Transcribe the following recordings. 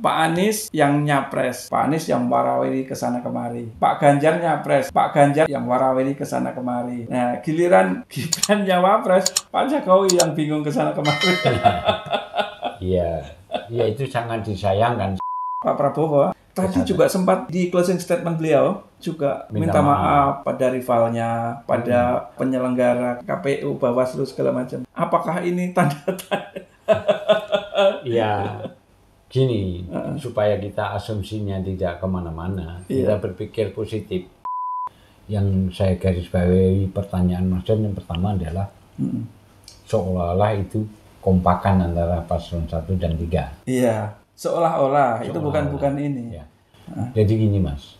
Pak Anies yang nyapres, Pak Anies yang warawiri ke sana kemari. Pak Ganjar nyapres, Pak Ganjar yang warawiri ke sana kemari. Nah, giliran Gibran nyawapres, Pak Jokowi yang bingung ke sana kemari. Iya, iya itu sangat disayangkan. Pak Prabowo tadi juga sempat di closing statement beliau juga minta maaf pada rivalnya, pada penyelenggara KPU, Bawaslu segala macam. Apakah ini tanda-tanda? Iya, gini, supaya kita asumsinya tidak kemana-mana, kita berpikir positif. Yang saya garis bawahi pertanyaan Mas John yang pertama adalah seolah-olah itu kompakan antara paslon 1 dan 3. Iya. Seolah-olah itu bukan ini. Ya. Jadi gini Mas,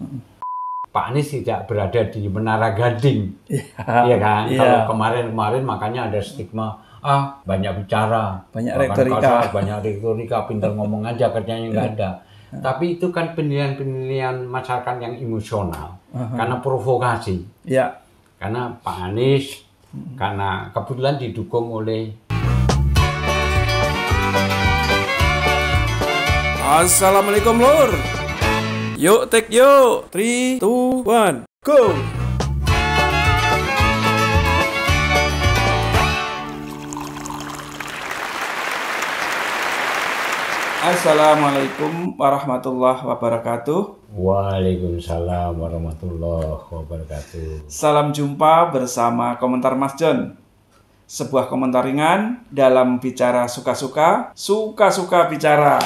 Pak Anies tidak berada di Menara Gading, ya kan? Kalau kemarin makanya ada stigma, banyak bicara, banyak retorika, pintar ngomong aja kerjanya nggak ada. Tapi itu kan penilaian masyarakat yang emosional, karena provokasi. Ya. Karena Pak Anies, karena kebetulan didukung oleh Assalamualaikum lur. Yuk take yuk. 3, 2, 1, go. Assalamualaikum warahmatullahi wabarakatuh. Waalaikumsalam warahmatullahi wabarakatuh. Salam jumpa bersama Komentar Mas John. Sebuah komentar ringan dalam bicara suka-suka, suka-suka bicara.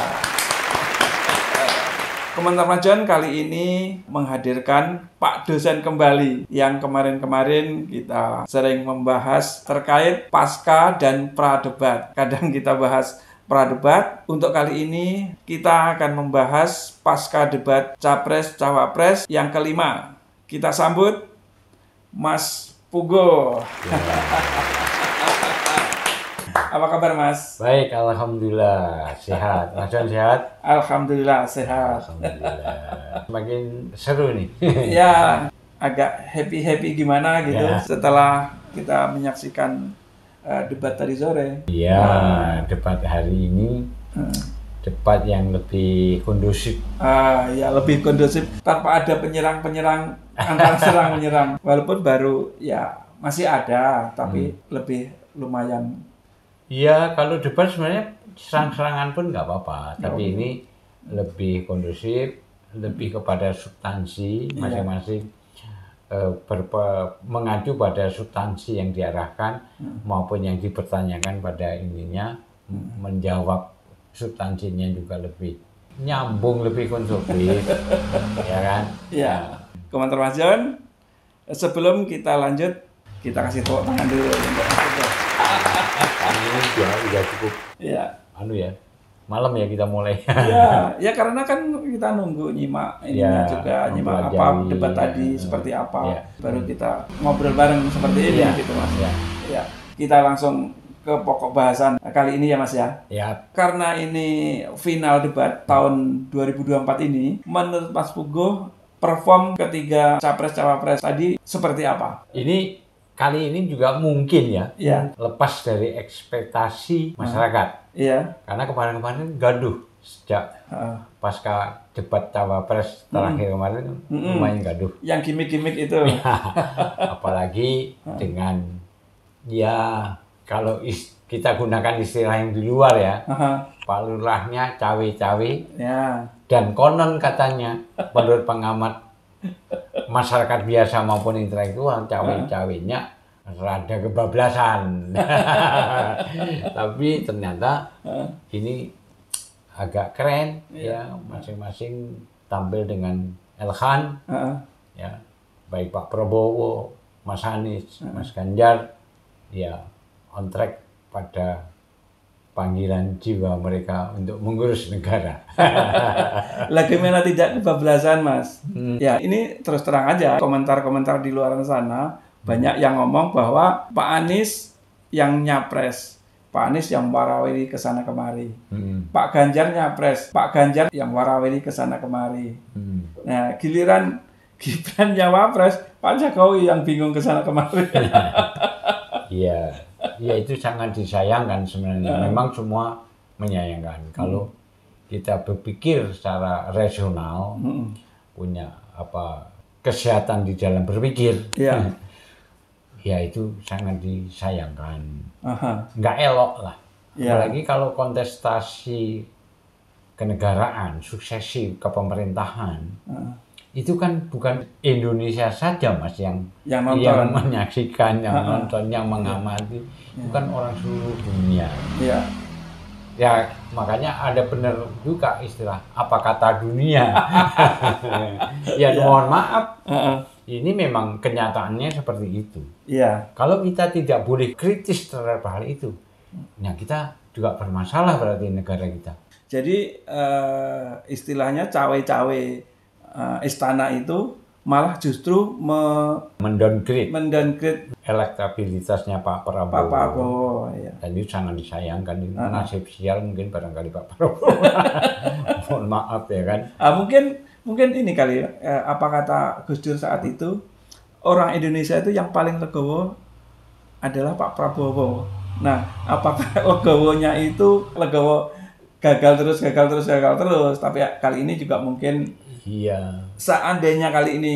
Komentar Mas John kali ini menghadirkan Pak dosen kembali yang kemarin-kemarin kita sering membahas terkait pasca dan pradebat. Kadang kita bahas pradebat. Untuk kali ini kita akan membahas pasca debat Capres-Cawapres yang kelima. Kita sambut Mas Pugo. Apa kabar Mas? Baik, alhamdulillah sehat. Mas John sehat? Alhamdulillah sehat. Alhamdulillah. Makin seru nih. Ya, agak happy gimana gitu setelah kita menyaksikan debat tadi sore. Iya, debat hari ini debat yang lebih kondusif. Ya lebih kondusif tanpa ada penyerang antara serang menyerang. Walaupun baru ya masih ada, tapi lebih lumayan. Iya, kalau debat sebenarnya serang-serangan pun nggak apa-apa, tapi ini lebih kondusif, lebih kepada substansi masing-masing, mengacu pada substansi yang diarahkan maupun yang dipertanyakan pada ininya, menjawab substansinya juga lebih nyambung, lebih konstruktif, ya kan? Iya. Komentar Mas John, sebelum kita lanjut, kita kasih tepuk tangan dulu. Ini udah cukup. Iya. Malam ya kita mulai. Ya karena kan kita nunggu nyimak ininya juga, nyimak apa debat tadi seperti apa. Baru kita ngobrol bareng seperti ini gitu Mas. Ya. Kita langsung ke pokok bahasan kali ini ya Mas ya. Karena ini final debat tahun 2024 ini, menurut Mas Pugo perform ketiga capres-cawapres tadi seperti apa? Ini kali ini juga mungkin lepas dari ekspektasi masyarakat. Karena kemarin-kemarin gaduh sejak pasca debat cawapres terakhir kemarin lumayan gaduh. Yang gimmick-gimmick itu. Apalagi dengan kalau kita gunakan istilah yang di luar Pak Lurahnya cawe-cawe. Dan konon katanya menurut pengamat masyarakat biasa maupun intelektual, cawe-cawenya rada kebablasan. Tapi ternyata ini agak keren masing-masing tampil dengan elegan baik Pak Prabowo, Mas Anies, Mas Ganjar on track pada panggilan jiwa mereka untuk mengurus negara. Bagaimana tidak kebablasan Mas? Ya ini terus terang aja komentar-komentar di luar sana banyak yang ngomong bahwa Pak Anies yang nyapres, Pak Anies yang warawiri ke sana kemari. Pak Ganjar nyapres, Pak Ganjar yang warawiri ke sana kemari. Nah giliran Gibran nyawapres, Pak Jokowi yang bingung ke sana kemari. Iya, itu sangat disayangkan sebenarnya. Memang semua menyayangkan. Kalau kita berpikir secara rasional, punya kesehatan di dalam berpikir, ya itu sangat disayangkan. Nggak elok lah. Apalagi kalau kontestasi kenegaraan, suksesi kepemerintahan, itu kan bukan Indonesia saja Mas yang menyaksikan, yang nonton, yang mengamati, bukan orang seluruh dunia. Ya makanya ada benar juga istilah apa kata dunia. Ya mohon maaf, ini memang kenyataannya seperti itu. Kalau kita tidak boleh kritis terhadap hal itu, nah kita juga bermasalah berarti negara kita. Jadi istilahnya cawe-cawe istana itu malah justru mendowngrade elektabilitasnya Pak Prabowo. Dan itu sangat disayangkan. Nasib sial mungkin barangkali Pak Prabowo. Mohon maaf ya kan. Mungkin ini kali apa kata Gus Dur saat itu, orang Indonesia itu yang paling legowo adalah Pak Prabowo. Nah, apakah legowonya itu legowo gagal terus, tapi kali ini juga mungkin seandainya kali ini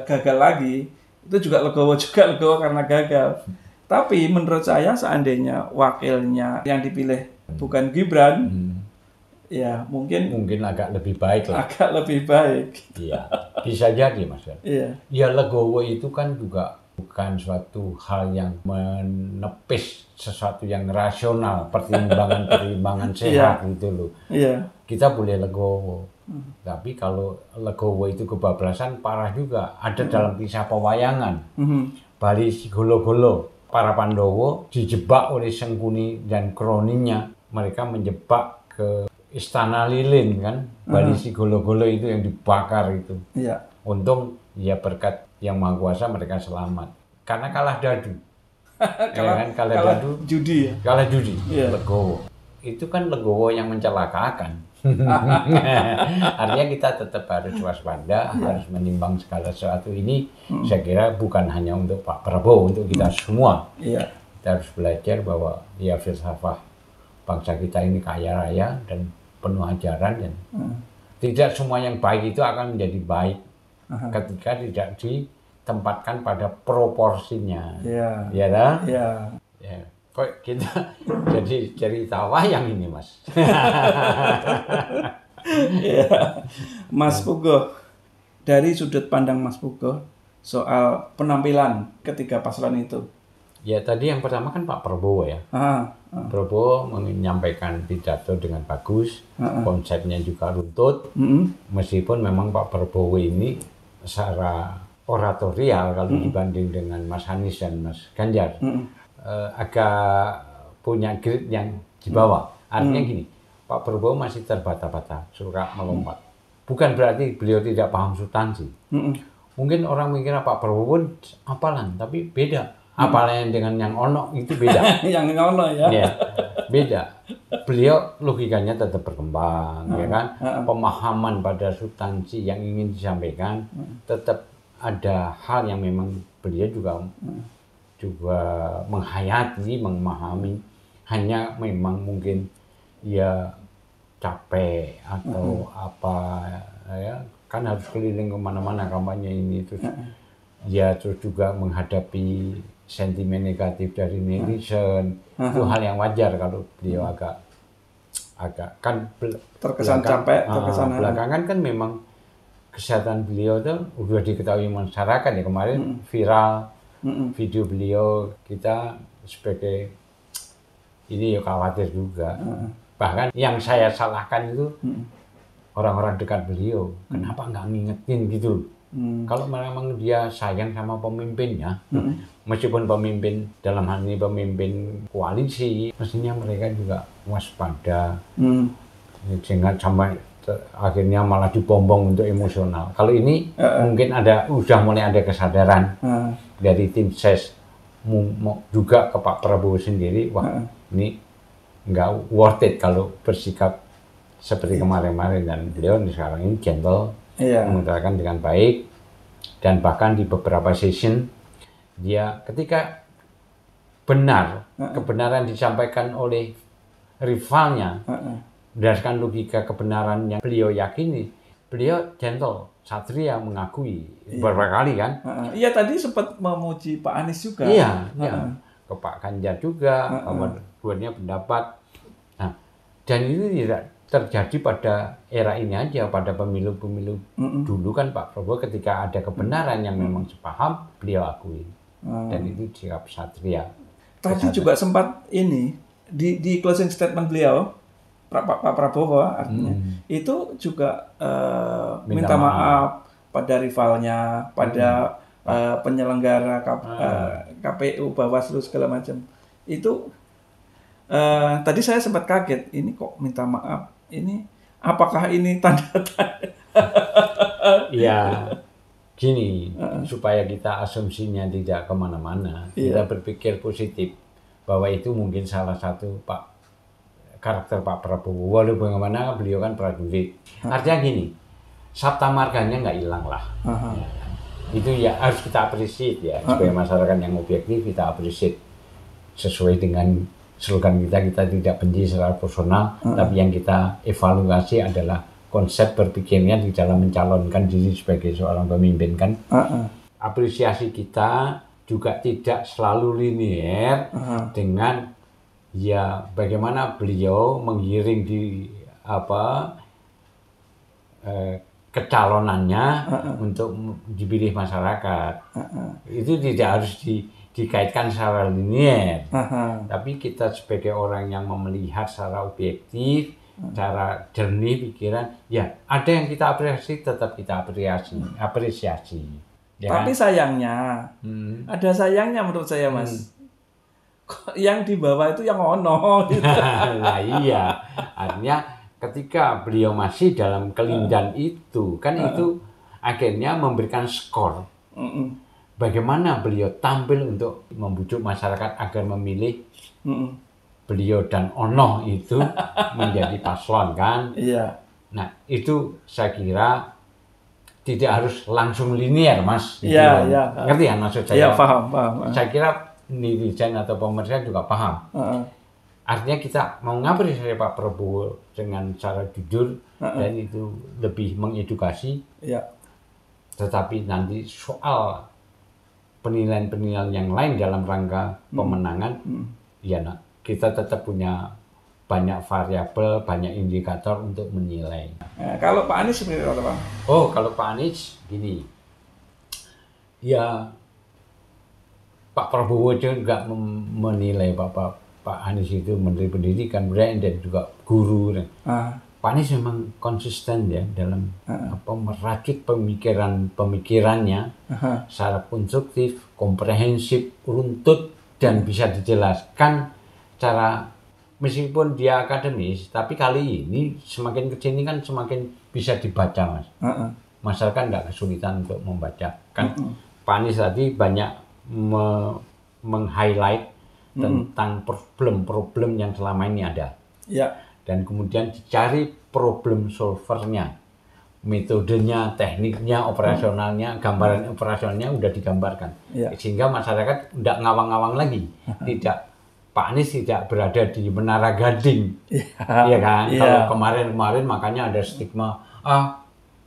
gagal lagi, itu juga legowo karena gagal. Tapi menurut saya seandainya wakilnya yang dipilih bukan Gibran, ya mungkin agak lebih baik lah. Agak lebih baik. Iya, bisa jadi Mas. Ya legowo itu kan juga bukan suatu hal yang menepis sesuatu yang rasional, pertimbangan sehat gitu loh. Kita boleh legowo. Tapi kalau legowo itu kebablasan parah juga. Ada dalam kisah pewayangan. Bali Sigolo-golo, para Pandowo dijebak oleh Sengkuni dan kroninya. Mereka menjebak ke Istana Lilin kan. Bali Sigolo-golo itu yang dibakar itu. Untung ya berkat Yang Maha Kuasa mereka selamat. Karena kalah dadu. Kalah judi. Legowo. Itu kan legowo yang mencelakakan. Artinya kita tetap harus waspada, harus menimbang segala sesuatu ini. Saya kira bukan hanya untuk Pak Prabowo, untuk kita semua. Kita harus belajar bahwa ya filsafah bangsa kita ini kaya raya dan penuh ajaran, dan tidak semua yang baik itu akan menjadi baik ketika tidak ditempatkan pada proporsinya. Ya dah? Kok kita jadi cerita wayang ini Mas. Mas Pugo, dari sudut pandang Mas Pugo soal penampilan ketiga paslon itu. Ya tadi yang pertama kan Pak Prabowo ya. Prabowo menyampaikan pidato dengan bagus, konsepnya juga runtut. Meskipun memang Pak Prabowo ini secara oratorial kalau dibanding dengan Mas Anies dan Mas Ganjar, agak punya grit yang di bawah. Artinya gini, Pak Prabowo masih terbata-bata, suka melompat. Bukan berarti beliau tidak paham substansi. Mungkin orang mikir Pak Prabowo pun apalan, tapi beda. Apalan dengan yang ono itu beda. Yang ono ya. Beda. Beliau logikanya tetap berkembang, ya kan? Pemahaman pada substansi yang ingin disampaikan, tetap ada hal yang memang beliau juga menghayati, memahami. Hanya memang mungkin ya capek atau apa ya, kan harus keliling kemana-mana kampanye ini, terus terus juga menghadapi sentimen negatif dari netizen. Itu hal yang wajar kalau beliau agak kan terkesan capek, belakangan kan memang kesehatan beliau tuh udah diketahui masyarakat ya. Kemarin viral video beliau, kita sebagai ini ya khawatir juga. Bahkan yang saya salahkan itu orang-orang dekat beliau, kenapa nggak ngingetin gitu. Kalau memang dia sayang sama pemimpinnya, meskipun pemimpin dalam hal ini pemimpin koalisi, mestinya mereka juga waspada, jangan sampai akhirnya malah dibombong untuk emosional. Kalau ini mungkin udah mulai ada kesadaran dari tim ses juga ke Pak Prabowo sendiri, wah ini nggak worth it kalau bersikap seperti kemarin-kemarin, dan beliau sekarang ini gentle, mengutarakan dengan baik, dan bahkan di beberapa session dia ketika kebenaran disampaikan oleh rivalnya, berdasarkan logika kebenaran yang beliau yakini, beliau gentle, satria, mengakui beberapa kali kan. Iya, tadi sempat memuji Pak Anies juga. Iya, ke Pak Ganjar juga, bahwa keduanya pendapat. Nah, dan itu tidak terjadi pada era ini aja, pada pemilu-pemilu dulu kan Pak Prabowo ketika ada kebenaran yang memang sepaham, beliau akui. Dan itu sikap satria. Tadi juga sempat ini, di closing statement beliau, Pak Prabowo artinya, itu juga minta maaf pada rivalnya, pada penyelenggara KPU, Bawaslu segala macam. Itu tadi saya sempat kaget, ini kok minta maaf? Ini apakah ini tanda-tanda? Ya, gini, supaya kita asumsinya tidak kemana-mana, kita berpikir positif bahwa itu mungkin salah satu karakter Pak Prabowo. Walaupun bagaimana beliau kan prajurit. Artinya gini, sabta marganya nggak hilang lah. Itu ya harus kita apresiasi ya, sebagai masyarakat yang objektif kita apresiasi sesuai dengan slogan kita tidak benci secara personal, tapi yang kita evaluasi adalah konsep berpikirnya di dalam mencalonkan diri sebagai seorang pemimpin kan. Apresiasi kita juga tidak selalu linear dengan ya bagaimana beliau menggiring di kecalonannya untuk dipilih masyarakat. Itu tidak harus dikaitkan secara linear, tapi kita sebagai orang yang melihat secara objektif, secara jernih pikiran, ya ada yang kita apresiasi, tetap kita apresiasi. Ya tapi kan? sayangnya, ada sayangnya menurut saya Mas. Yang di bawah itu yang ono. Gitu. Nah iya, artinya ketika beliau masih dalam kelindan itu, kan itu akhirnya memberikan skor. Bagaimana beliau tampil untuk membujuk masyarakat agar memilih beliau dan Ono itu menjadi paslon kan. Iya. Nah itu saya kira tidak harus langsung linear Mas. Iya, iya. Ngerti ya maksud saya? Iya, paham. Saya kira netizen atau pemerintah juga paham. Artinya kita mau ngapresiasi Pak Prabowo dengan cara jujur dan itu lebih mengedukasi. Iya. Tetapi nanti soal penilaian-penilaian yang lain dalam rangka pemenangan, ya kita tetap punya banyak variabel, banyak indikator untuk menilai. Nah, kalau Pak Anies seperti apa, Bang? Oh, kalau Pak Anies gini, ya Pak Prabowo juga menilai Pak Anies itu Menteri Pendidikan, dan juga guru. Pak Anies memang konsisten ya dalam meracik pemikirannya secara konstruktif, komprehensif, runtut dan bisa dijelaskan secara meskipun dia akademis, tapi kali ini semakin kesini kan semakin bisa dibaca Mas. Masyarakat nggak kesulitan untuk membaca kan. Pak Anies tadi banyak meng-highlight tentang problem-problem yang selama ini ada. Ya. Dan kemudian dicari problem solvernya, metodenya, tekniknya, operasionalnya, gambaran operasionalnya udah digambarkan. Ya. Sehingga masyarakat tidak ngawang-ngawang lagi. Pak Anies tidak berada di Menara Gading. Iya kan? Ya. Kalau kemarin-kemarin makanya ada stigma,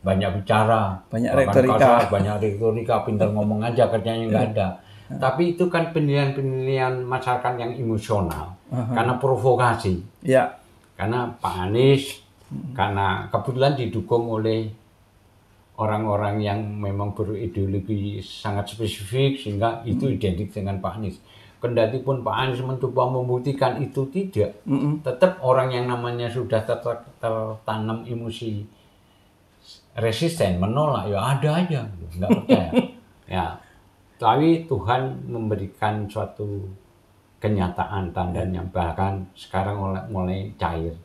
banyak bicara, banyak retorika, pintar ngomong aja, kerjanya nggak ada. Tapi itu kan penilaian-penilaian masyarakat yang emosional, karena provokasi. Ya. Karena Pak Anies, karena kebetulan didukung oleh orang-orang yang memang berideologi sangat spesifik, sehingga itu identik dengan Pak Anies. Kendati pun Pak Anies mencoba membuktikan itu tidak, tetap orang yang namanya sudah tertanam emosi resisten, menolak, ya ada aja, nggak percaya. Ya, tapi Tuhan memberikan suatu kenyataan tandanya, bahkan sekarang mulai cair.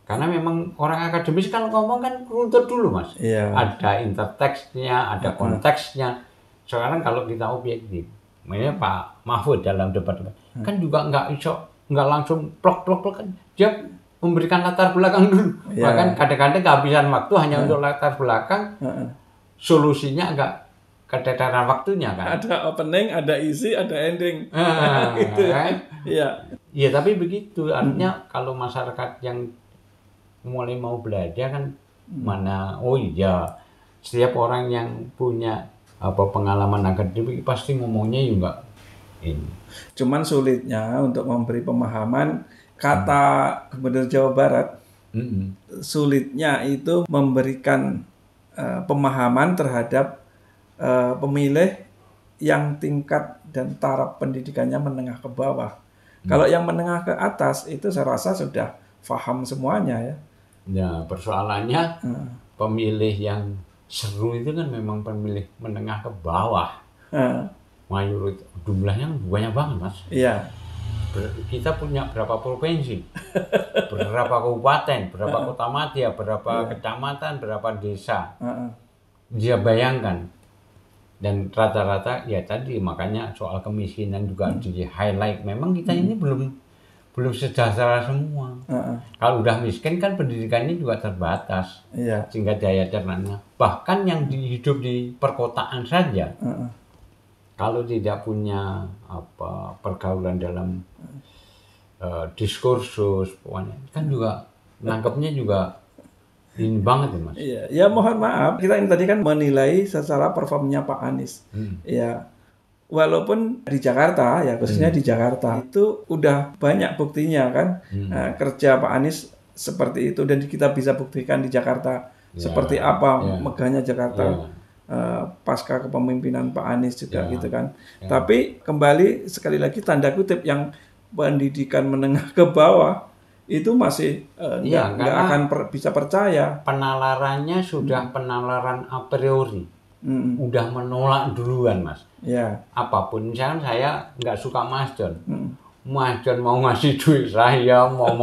Karena memang orang akademis kan ngomong kan runtut dulu Mas. Iya. Ada interteksnya, ada konteksnya. Sekarang kalau kita objektif, makanya Pak Mahfud dalam debat kan juga nggak langsung plok kan. Dia memberikan latar belakang dulu. Bahkan kadang-kadang kehabisan waktu hanya untuk latar belakang. Solusinya agak keteteran waktunya kan. Ada opening, ada isi, ada ending. Gitu kan? Iya. Iya, tapi begitu. Artinya kalau masyarakat yang mulai mau belajar kan mana, oh iya, setiap orang yang punya pengalaman akademik pasti ngomongnya juga ini. Cuman sulitnya untuk memberi pemahaman kata Gubernur Jawa Barat. Sulitnya itu memberikan pemahaman terhadap pemilih yang tingkat dan taraf pendidikannya menengah ke bawah. Kalau yang menengah ke atas itu saya rasa sudah paham semuanya ya. Nah, persoalannya pemilih yang seru itu kan memang pemilih menengah ke bawah. Mayoritas jumlahnya banyak banget, Mas. Iya. Kita punya berapa provinsi, berapa kabupaten, berapa kota madya, berapa kecamatan, berapa desa. Dia bayangkan. Dan rata-rata ya tadi makanya soal kemiskinan juga di highlight. Memang kita ini belum sejahtera semua. Kalau udah miskin kan pendidikannya juga terbatas, sehingga daya cernanya. Bahkan yang hidup di perkotaan saja, kalau tidak punya pergaulan dalam diskursus, kan juga nangkepnya juga ini banget ya, Mas. Iya, ya mohon maaf, kita ini tadi kan menilai secara performnya Pak Anies. Ya, walaupun di Jakarta, ya khususnya di Jakarta itu udah banyak buktinya kan kerja Pak Anies seperti itu, dan kita bisa buktikan di Jakarta seperti apa megahnya Jakarta pasca kepemimpinan Pak Anies juga gitu kan. Tapi kembali sekali lagi tanda kutip yang pendidikan menengah ke bawah itu masih nggak akan bisa percaya. Penalarannya sudah penalaran a priori. Udah menolak duluan, Mas. Apapun, misalnya saya nggak suka Mas John. Mas John mau ngasih duit saya, mau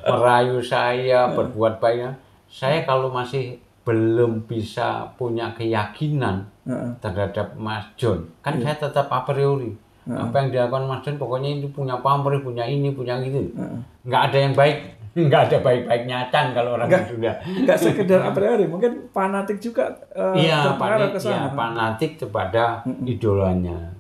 merayu saya, berbuat baik. Saya kalau masih belum bisa punya keyakinan terhadap Mas John, kan saya tetap a priori. Apa yang dilakukan Mas John, pokoknya itu punya pamrih, punya ini, punya gitu. Nggak ada yang baik, nggak ada baik-baiknya Can kalau orang itu sudah. Nggak sekedar a priori, mungkin fanatik juga terpengaruh ke sana. Iya, fanatik kepada idolanya.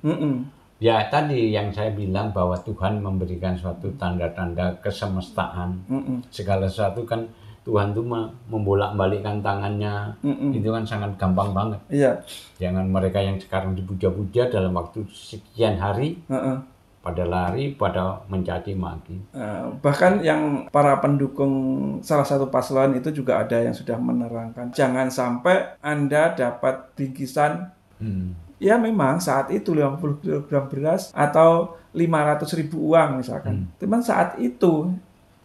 Ya tadi yang saya bilang bahwa Tuhan memberikan suatu tanda-tanda kesemestaan. Segala sesuatu kan Tuhan tuh membolak-balikkan tangannya, itu kan sangat gampang banget. Jangan mereka yang sekarang dipuja-puja dalam waktu sekian hari, pada lari, pada mencaci maki. Bahkan yang para pendukung salah satu paslon itu juga ada yang sudah menerangkan, jangan sampai Anda dapat bingkisan, ya memang saat itu 50 kg beras atau 500.000 uang misalkan. Cuman saat itu,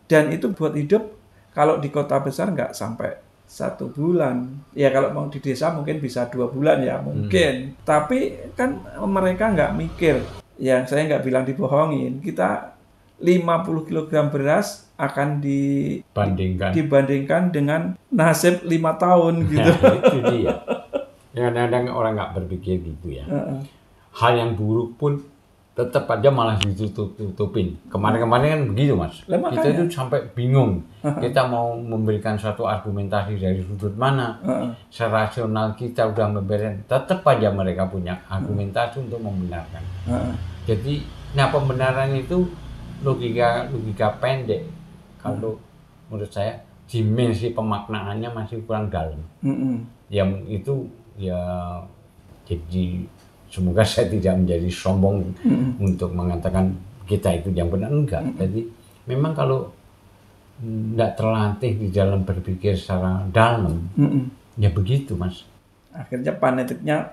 dan itu buat hidup. Kalau di kota besar nggak sampai 1 bulan. Ya kalau mau di desa mungkin bisa 2 bulan ya mungkin. Tapi kan mereka nggak mikir. Ya saya nggak bilang dibohongin. Kita 50 kg beras akan dibandingkan dengan nasib 5 tahun gitu. Nah, itu dia. Kadang-kadang orang nggak berpikir gitu ya. Hal yang buruk pun tetap aja malah ditutup-tutupin. Kemarin-kemarin kan begitu, Mas. Kita itu sampai bingung. Kita mau memberikan suatu argumentasi dari sudut mana. Serasional kita udah memberikan, tetap aja mereka punya argumentasi untuk membenarkan. Jadi, pembenaran itu logika pendek. Kalau menurut saya dimensi pemaknaannya masih kurang dalam. Yang itu ya jadi semoga saya tidak menjadi sombong untuk mengatakan kita itu yang benar, enggak. Jadi memang kalau tidak terlatih di dalam berpikir secara dalam, ya begitu, Mas. Akhirnya fanatiknya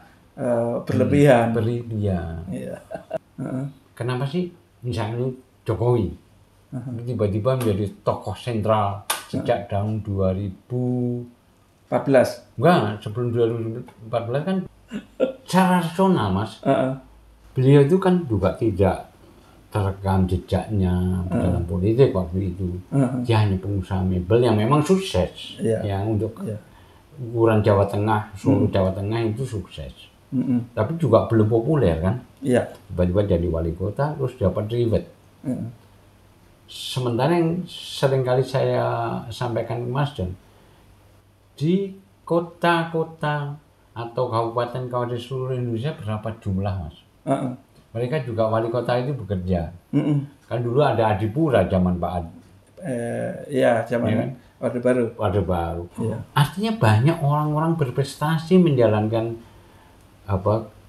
berlebihan. Kenapa sih misalnya Jokowi tiba-tiba menjadi tokoh sentral sejak tahun 2014? Enggak, sebelum 2014 kan secara rasional, Mas. Beliau itu kan juga tidak terekam jejaknya dalam politik waktu itu. Dia hanya pengusaha mebel yang memang sukses. Yang untuk ukuran Jawa Tengah, Solo Jawa Tengah itu sukses. Tapi juga belum populer kan. Tiba-tiba jadi wali kota, terus dapat reward. Sementara yang seringkali saya sampaikan ke Mas John, di kota-kota atau kabupaten di seluruh Indonesia berapa jumlah, Mas? Mereka juga wali kota itu bekerja. Kan dulu ada Adipura zaman Pak Adi. Zaman Orde Baru. Orde Baru. Iya. Artinya banyak orang-orang berprestasi menjalankan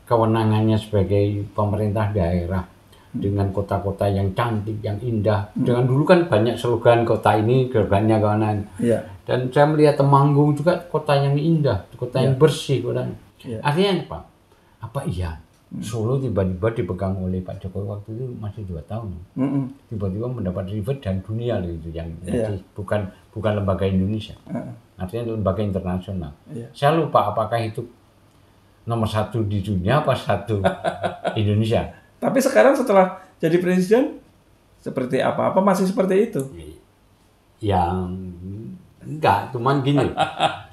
kewenangannya sebagai pemerintah daerah dengan kota-kota yang cantik, yang indah. Dengan dulu kan banyak slogan kota ini slogannya kawanan. Iya. Dan saya melihat Temanggung juga kota yang indah, kota yang bersih. Iya. Artinya apa iya Solo tiba-tiba dipegang oleh Pak Jokowi waktu itu masih 2 tahun. Tiba-tiba mendapat reward dan dunia itu yang masih bukan lembaga Indonesia. Artinya lembaga internasional. Saya lupa apakah itu nomor 1 di dunia apa 1 Indonesia. Tapi sekarang setelah jadi presiden seperti apa masih seperti itu? Yang enggak, cuman gini.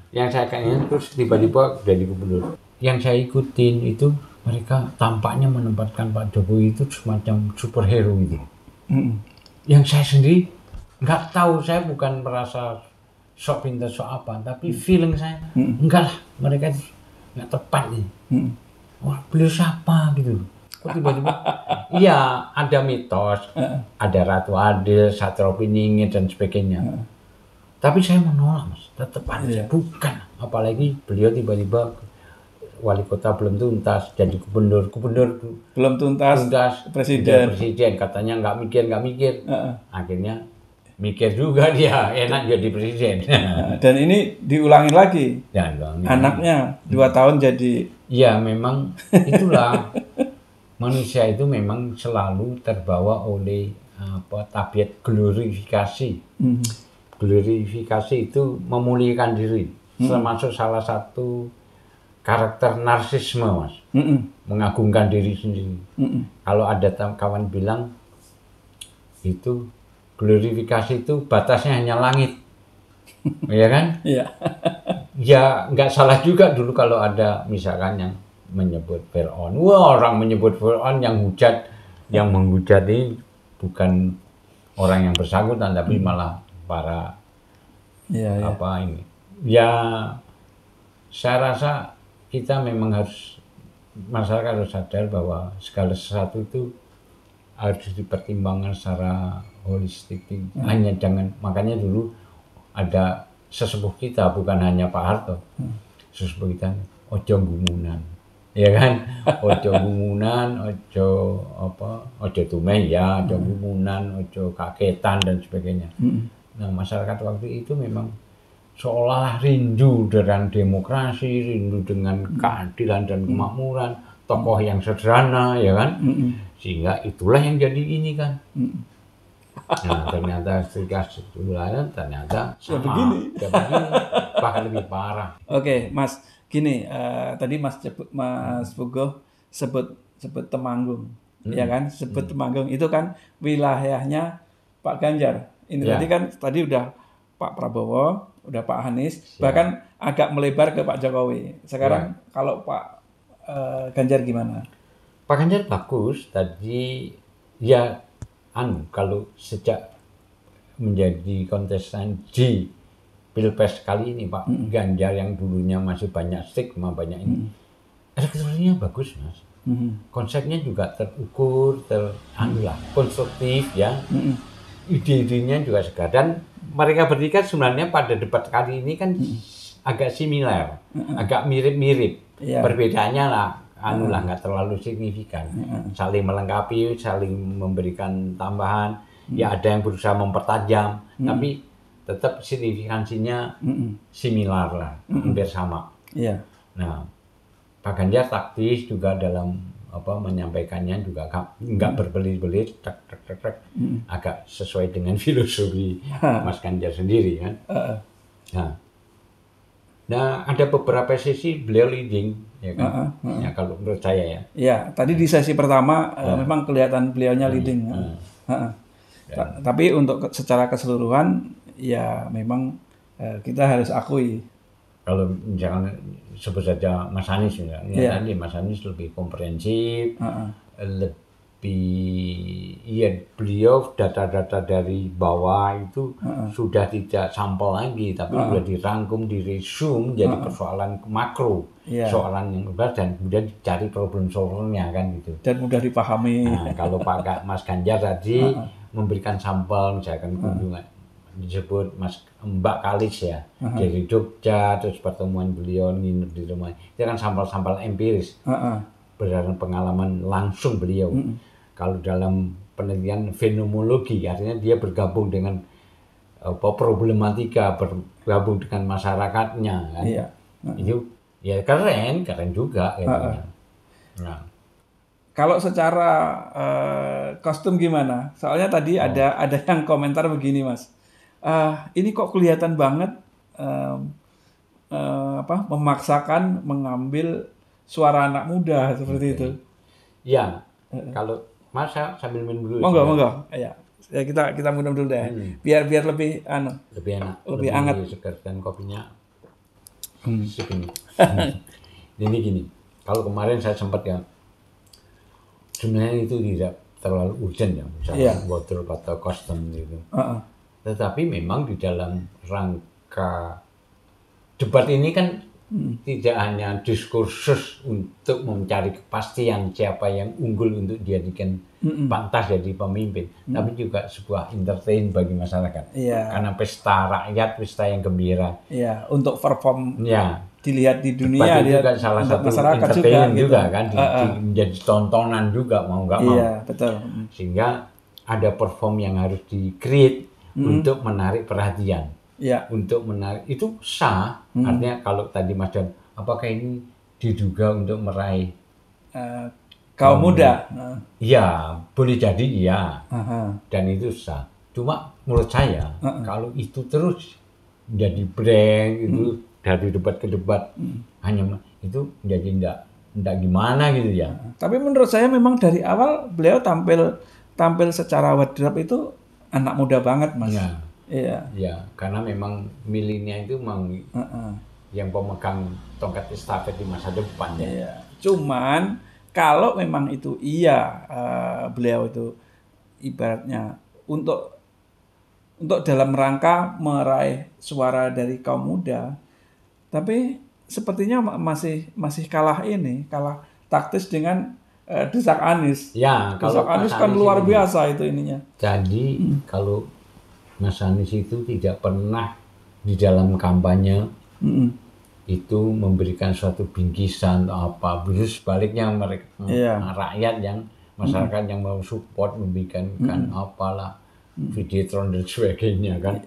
Yang saya kayaknya terus tiba-tiba jadi gubernur. Yang saya ikutin itu mereka tampaknya menempatkan Pak Jokowi itu semacam superhero gitu. Yang saya sendiri nggak tahu, saya bukan merasa sok pintar sok apa, tapi feeling saya enggak lah, mereka itu nggak tepat nih. Wah, beliau siapa gitu. Kok tiba-tiba iya ada mitos, ada Ratu Adil, Satrio Piningit dan sebagainya. Tapi saya menolak Mas, tetap aja bukan. Apalagi beliau tiba-tiba wali kota belum tuntas, jadi gubernur belum tuntas presiden katanya nggak mikir. Akhirnya mikir juga dia, enak jadi presiden. Dan ini diulangin lagi. Anaknya 2 tahun jadi. Ya memang itulah manusia itu memang selalu terbawa oleh tabiat glorifikasi. Glorifikasi itu memulihkan diri, termasuk salah satu karakter narsisme, Mas. Mengagungkan diri sendiri. Kalau ada kawan bilang itu glorifikasi itu batasnya hanya langit. Ya kan? Iya. Ya nggak salah juga dulu kalau ada misalkan yang menyebut Fir'aun. Wah, orang menyebut Fir'aun yang menghujat ini bukan orang yang bersangkutan tapi malah para ini. Ya saya rasa kita memang masyarakat harus sadar bahwa segala sesuatu itu harus dipertimbangkan secara holistik. Makanya dulu ada sesepuh kita, bukan hanya Pak Harto. Sesepuh kita, ojo gumunan. Ya kan? Ojo gumunan, ojo tumeh ya, ojo gumunan, ojo kagetan dan sebagainya. Nah, masyarakat waktu itu memang seolah rindu dengan demokrasi, rindu dengan keadilan dan kemakmuran, tokoh yang sederhana, ya kan? Sehingga itulah yang jadi ini kan. Nah, ternyata ketika ternyata begini, bahkan lebih parah. Oke, Mas, gini, tadi Mas Puguh sebut Temanggung, ya kan? Sebut Temanggung itu kan wilayahnya Pak Ganjar. Ini tadi udah Pak Prabowo, udah Pak Anies, bahkan agak melebar ke Pak Jokowi. Sekarang kalau Pak Ganjar gimana? Pak Ganjar bagus. Tadi ya kalau sejak menjadi kontestan di Pilpres kali ini Pak Ganjar yang dulunya masih banyak stigma, banyak ini, elektoralnya bagus Mas. Konsepnya juga terukur, konstruktif ya. Ide-idenya juga segar, dan mereka bertiga sebenarnya pada debat kali ini kan agak similar, agak mirip-mirip. Perbedaannya nggak terlalu signifikan, saling melengkapi, saling memberikan tambahan. Ya ada yang berusaha mempertajam, tapi tetap signifikansinya similar lah, hampir sama. Nah, Pak Ganjar taktis juga dalam menyampaikannya juga nggak berbelit-belit, agak sesuai dengan filosofi Mas Ganjar sendiri kan. Nah, ada beberapa sesi beliau leading, ya kan. Ya kalau menurut saya ya. Ya, tadi di sesi pertama memang kelihatan beliaunya leading. Tapi untuk secara keseluruhan ya memang kita harus akui. Kalau misalkan sebut saja Mas Anies tadi Mas Anies lebih komprehensif, beliau data-data dari bawah itu sudah tidak sampel lagi, tapi sudah dirangkum, diresum jadi persoalan makro, soalan yang besar, dan kemudian dicari problem solvernya kan gitu. Dan mudah dipahami. Nah, kalau Mas Ganjar tadi memberikan sampel misalkan kunjungan disebut Mbak Kalis ya, dari Jogja, terus pertemuan beliau nginep di rumah, itu kan sampel-sampel empiris, berdasarkan pengalaman langsung beliau. Kalau dalam penelitian fenomenologi, artinya dia bergabung dengan problematika, bergabung dengan masyarakatnya, kan? Itu ya keren juga. Nah. Kalau secara kostum gimana? Soalnya tadi ada yang komentar begini, Mas. Ini kok kelihatan banget memaksakan mengambil suara anak muda seperti itu. Ya, kalau Mas sambil minum dulu. Monggo. Ya, kita minum dulu deh. Biar lebih lebih enak, lebih hangat. Segar dan kopinya. Segini. Ini gini. Kalau kemarin saya sempat ya, sebenarnya itu tidak terlalu urgent ya, misalnya wardrobe atau kostum gitu. Tetapi memang di dalam rangka debat ini kan tidak hanya diskursus untuk mencari kepastian siapa yang unggul untuk dijadikan pantas jadi pemimpin, tapi juga sebuah entertain bagi masyarakat. Karena pesta rakyat, pesta yang gembira. Untuk perform. Dilihat di dunia, itu kan salah satu masyarakat entertain gitu. juga kan, menjadi tontonan juga mau nggak mau. Betul. Sehingga ada perform yang harus di-create untuk menarik perhatian. Untuk menarik itu sah. Artinya kalau tadi Mas Dan, apakah ini diduga untuk meraih kaum muda? Iya, boleh jadi iya. Dan itu sah. Cuma menurut saya kalau itu terus menjadi brand itu dari debat ke debat hanya itu jadi enggak gimana gitu ya. Tapi menurut saya memang dari awal beliau tampil secara wardrobe itu anak muda banget, Mas. Iya, karena memang milenial itu memang yang pemegang tongkat estafet di masa depan. Cuman kalau memang itu beliau itu ibaratnya untuk dalam rangka meraih suara dari kaum muda, tapi sepertinya masih kalah taktis dengan Desak Anies. Kalau Desak Anies kan luar biasa itu ininya. Jadi kalau Mas Anies itu tidak pernah di dalam kampanye itu memberikan suatu bingkisan atau apa. Justru sebaliknya mereka rakyat yang masyarakat yang mau support memberikan apalah Videotron dan sebagainya kan.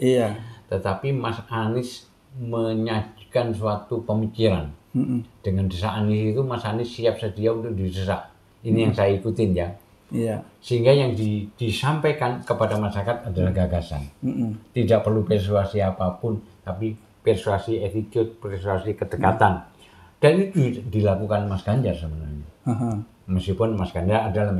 Tetapi Mas Anies menyajikan suatu pemikiran. Dengan Desak Anies itu Mas Anies siap sedia untuk didesak. Ini yang saya ikutin ya. Sehingga yang disampaikan kepada masyarakat adalah gagasan. Tidak perlu persuasi apapun, tapi persuasi attitude, persuasi kedekatan. Dan itu dilakukan Mas Ganjar sebenarnya. Meskipun Mas Ganjar adalah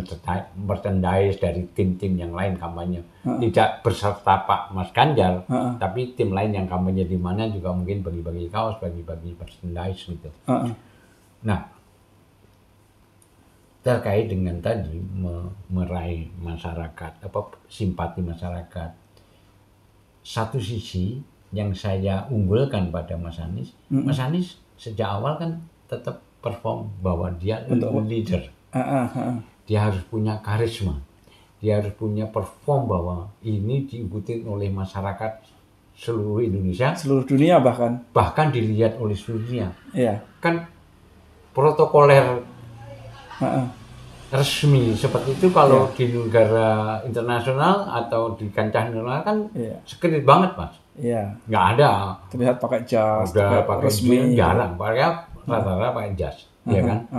merchandise dari tim-tim yang lain kampanye. Tidak berserta Pak Mas Ganjar, tapi tim lain yang kampanye di mana juga mungkin bagi-bagi kaos, bagi-bagi merchandise gitu. Nah, terkait dengan tadi meraih masyarakat, simpati masyarakat. Satu sisi yang saya unggulkan pada Mas Anies, Mas Anies sejak awal kan tetap perform bahwa dia leader. Dia harus punya karisma. Dia harus punya perform bahwa ini diikuti oleh masyarakat seluruh Indonesia, seluruh dunia bahkan dilihat oleh seluruh dunia. Kan protokoler resmi seperti itu kalau di negara internasional atau di kancah internasional kan sekredit banget, Mas. Nggak ada. Terlihat pakai jas, pakai resmi. Jarang, rata-rata pakai jas, ya kan?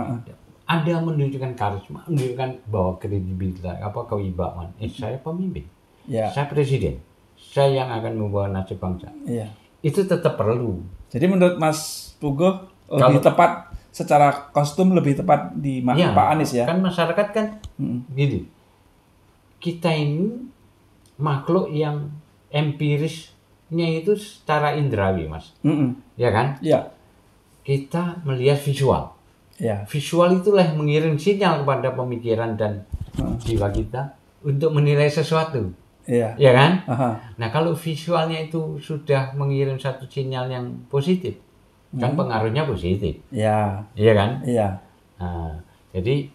Ada menunjukkan karisma, menunjukkan bahwa kredibilitas, kewibawaan. Saya pemimpin, saya presiden, saya yang akan membawa nasib bangsa. Itu tetap perlu. Jadi menurut Mas Puguh lebih tepat secara kostum lebih tepat di Pak Anies ya? Kan masyarakat kan gini, kita ini makhluk yang empirisnya itu secara indrawi, Mas. Ya kan? Kita melihat visual. Visual itulah yang mengirim sinyal kepada pemikiran dan jiwa kita untuk menilai sesuatu. Ya kan? Nah, kalau visualnya itu sudah mengirim satu sinyal yang positif, kan pengaruhnya positif. Iya kan? Nah, jadi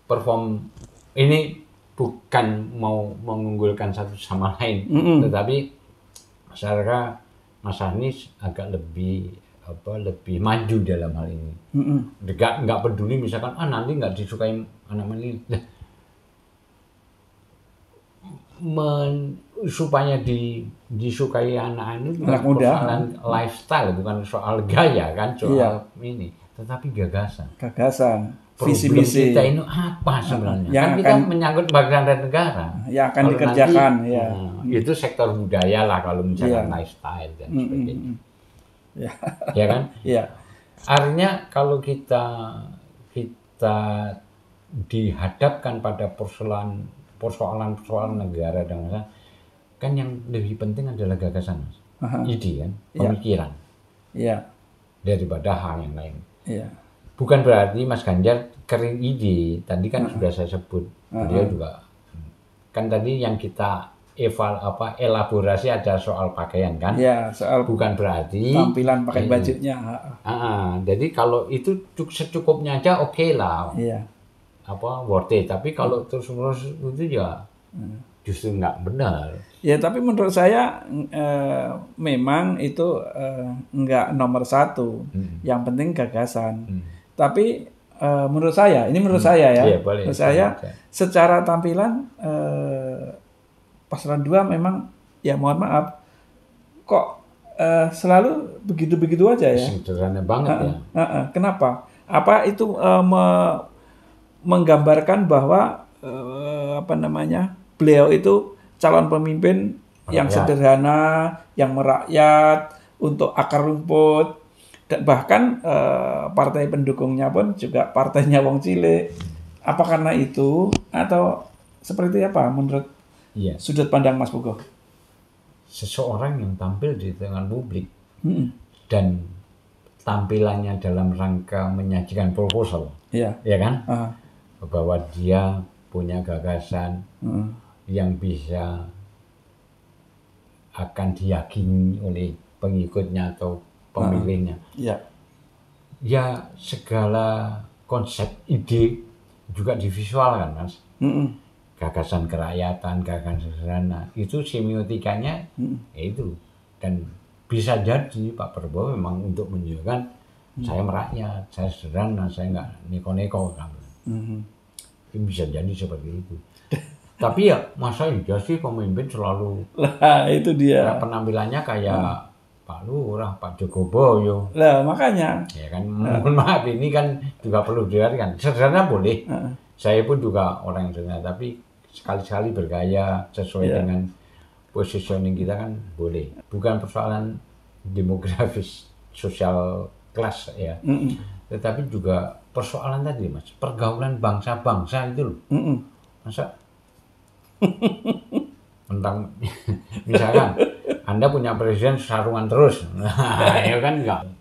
perform ini bukan mau mengunggulkan satu sama lain, tetapi Masyarakat Mas Anies agak lebih maju dalam hal ini. Nggak peduli misalkan nanti nggak disukai anak ini. Supaya disukai anak ini bukan persoalan lifestyle, bukan soal gaya kan, soal ini, tetapi gagasan, visi misi kita ini apa sebenarnya. Kan kita menyangkut bangsa dan negara yang akan dikerjakan nanti, itu sektor budaya lah kalau misalkan lifestyle dan sebagainya. Ya kan? Artinya kalau kita dihadapkan pada persoalan negara dan bangsa, kan yang lebih penting adalah gagasan, ide kan, pemikiran, daripada hal yang lain. Bukan berarti Mas Ganjar kering ide, tadi kan sudah saya sebut, beliau juga kan tadi yang kita elaborasi ada soal pakaian kan, soal bukan berarti tampilan pakai bajunya. Jadi kalau itu secukupnya aja oke lah, worth it. Tapi kalau terus-menerus itu ya justru nggak benar. Ya, tapi menurut saya memang itu nggak nomor satu. Yang penting gagasan. Tapi menurut saya, menurut saya secara tampilan Paslon 2 memang ya mohon maaf kok selalu begitu-begitu aja ya. Sederhana banget ya. Kenapa? Apa itu menggambarkan bahwa beliau itu calon pemimpin yang sederhana, yang merakyat, untuk akar rumput, dan bahkan partai pendukungnya pun juga partainya wong cilik. Apa karena itu atau seperti apa menurut sudut pandang Mas Pugo? Seseorang yang tampil di tengah publik dan tampilannya dalam rangka menyajikan proposal, ya kan, bahwa dia punya gagasan yang bisa akan diyakini oleh pengikutnya atau pemilihnya. Ya segala konsep ide juga divisualkan, Mas. Gagasan kerakyatan, gagasan sederhana, itu semiotikanya itu. Dan bisa jadi Pak Prabowo memang untuk menunjukkan saya merakyat, saya sederhana, saya nggak neko-neko. Itu bisa jadi seperti itu. Tapi ya masa iya sih pemimpin selalu itu dia. Penampilannya kayak Pak Lurah, Pak Jogoboyo. Makanya. Ya kan, mohon maaf ini kan juga perlu diartikan. Sederhana boleh. Saya pun juga orang yang sederhana, tapi sekali-sekali bergaya sesuai dengan positioning kita kan boleh. Bukan persoalan demografis, sosial kelas ya. Tetapi juga persoalan tadi Mas, pergaulan bangsa-bangsa itu loh. Masa tentang misalkan Anda punya presiden sarungan terus, ya kan enggak?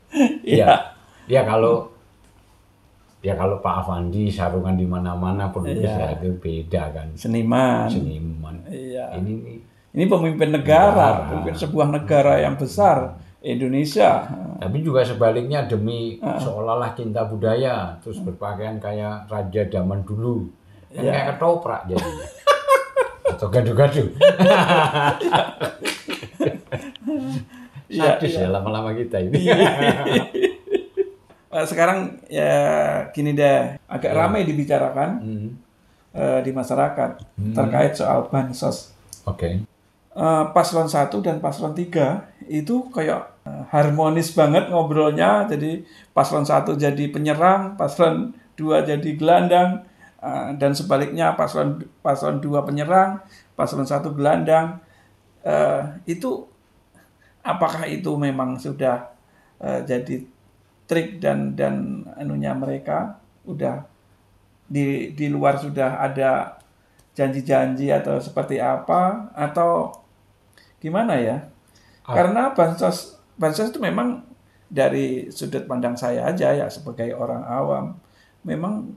Ya kalau Pak Afandi sarungan di mana-mana pun bisa, itu beda kan. Seniman. Ini pemimpin negara, pemimpin sebuah negara yang besar, Indonesia. Tapi juga sebaliknya demi seolah-olah cinta budaya, terus berpakaian kayak raja zaman dulu, kan kayak ketoprak jadi. Atau gaduh-gaduh. Sadis ya lama-lama kita ini. Sekarang ya gini deh, agak ramai dibicarakan di masyarakat terkait soal bansos. Paslon 1 dan paslon 3 itu kayak harmonis banget ngobrolnya. Jadi paslon 1 jadi penyerang, paslon 2 jadi gelandang, dan sebaliknya paslon 2 penyerang, paslon 1 gelandang. Itu apakah itu memang sudah jadi trik dan anunya mereka udah di luar sudah ada janji-janji atau seperti apa atau gimana ya? Karena bansos itu memang dari sudut pandang saya aja ya sebagai orang awam memang